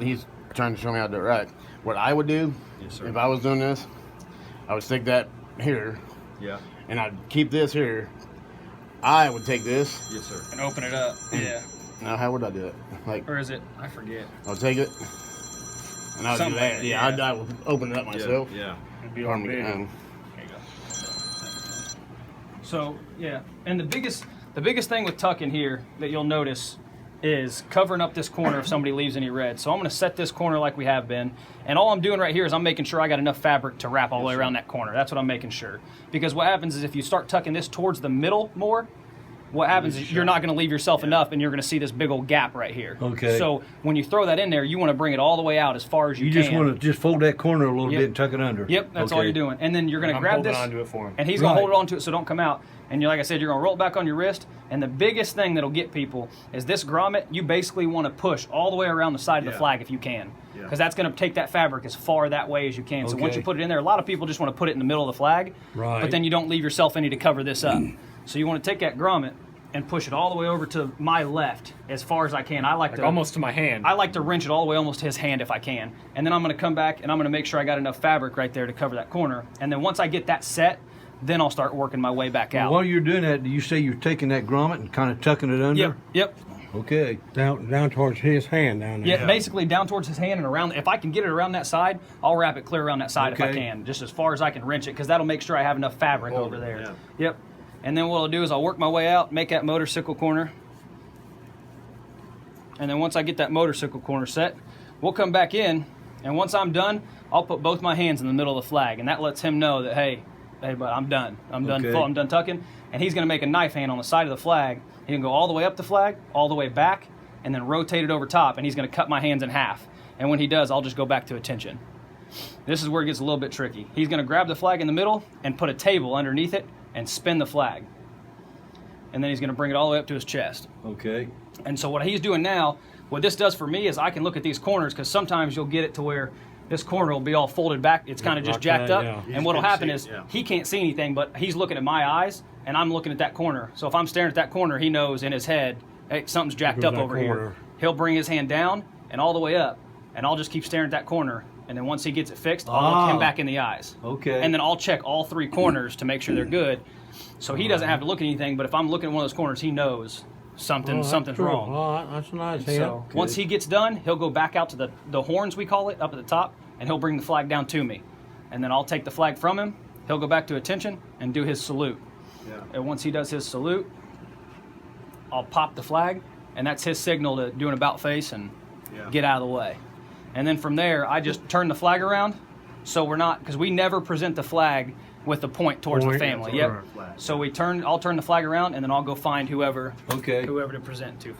He's trying to show me how to do it right. What I would do, Yes, sir. if I was doing this, I would stick that here, Yeah. and I'd keep this here. I would take this. Yes, sir. And open it up. Yeah. Now, how would I do it? Like, Or is it? I forget. I would take it, and I would Something do like that. that, Yeah, yeah. I would open it up myself. Yeah. It'd be Or, all big. um, There you go. So yeah, and the biggest thing with tucking here that you'll notice is covering up this corner if somebody leaves any red. So I'm going to set this corner like we have been, and all I'm doing right here is I'm making sure I got enough fabric to wrap all the way around that corner. That's what I'm making sure. Because what happens is if you start tucking this towards the middle more, what happens is you're not going to leave yourself enough, and you're going to see this big old gap right here. Okay. So when you throw that in there, you want to bring it all the way out as far as you can. You just want to just fold that corner a little Yep. bit and tuck it under. Yep, that's all Okay. you're doing. And then you're going to I'm grab holding this, onto it for him. and he's going to Right. hold it onto it so don't come out. And you're, like I said, you're going to roll it back on your wrist. And the biggest thing that'll get people is this grommet. You basically want to push all the way around the side of the Yeah. flag if you can, Yeah. because that's going to take that fabric as far that way as you can. So once Okay. you put it in there, a lot of people just want to put it in the middle of the flag, Right. but then you don't leave yourself any to cover this up. So you want to take that grommet and push it all the way over to my left as far as I can. I like to Almost to my hand. I like to wrench it all the way almost to his hand if I can. And then I'm going to come back and I'm going to make sure I got enough fabric right there to cover that corner. And then once I get that set, then I'll start working my way back out. While you're doing that, do you say you're taking that grommet and kind of tucking it under? Yep. Okay. Down towards his hand down there. Yeah, basically down towards his hand and around. If I can get it around that side, I'll wrap it clear around that side if I Okay. can, just as far as I can wrench it, because that'll make sure I have enough fabric Hold over it, there. yeah. Yep. And then what I'll do is I'll work my way out, make that motorcycle corner. And then once I get that motorcycle corner set, we'll come back in, and once I'm done, I'll put both my hands in the middle of the flag, and that lets him know that, hey, but I'm done. I'm done. Okay. I'm done tucking. And he's going to make a knife hand on the side of the flag. He can go all the way up the flag, all the way back, and then rotate it over top, and he's going to cut my hands in half. And when he does, I'll just go back to attention. This is where it gets a little bit tricky. He's going to grab the flag in the middle and put a table underneath it and spin the flag. And then he's going to bring it all the way up to his chest. Okay. And so what he's doing now, what this does for me is I can look at these corners, because sometimes you'll get it to where this corner will be all folded back. It's kind of just like jacked that, up. yeah. You And just what'll can't happen see it, is yeah. he can't see anything, but he's looking at my eyes, and I'm looking at that corner. So if I'm staring at that corner, he knows in his head, hey, something's jacked Goes up that over here. corner. He'll bring his hand down and all the way up, and I'll just keep staring at that corner. And then once he gets it fixed, I'll look him Ah. back in the eyes. Okay. And then I'll check all three corners to make sure they're good. So he doesn't have to look at anything, but if I'm looking at one of those corners, he knows something's True. wrong. Oh, that's a nice hand. So once he gets done, he'll go back out to the horns, we call it, up at the top, and he'll bring the flag down to me. And then I'll take the flag from him. He'll go back to attention and do his salute. Yeah. And once he does his salute, I'll pop the flag, and that's his signal to do an about face and Yeah. get out of the way. And then from there, I just turn the flag around, so we're not, because we never present the flag with the point towards the Point, family. that's Yep. our flag. So I'll turn the flag around, and then I'll go find whoever Okay. to present to.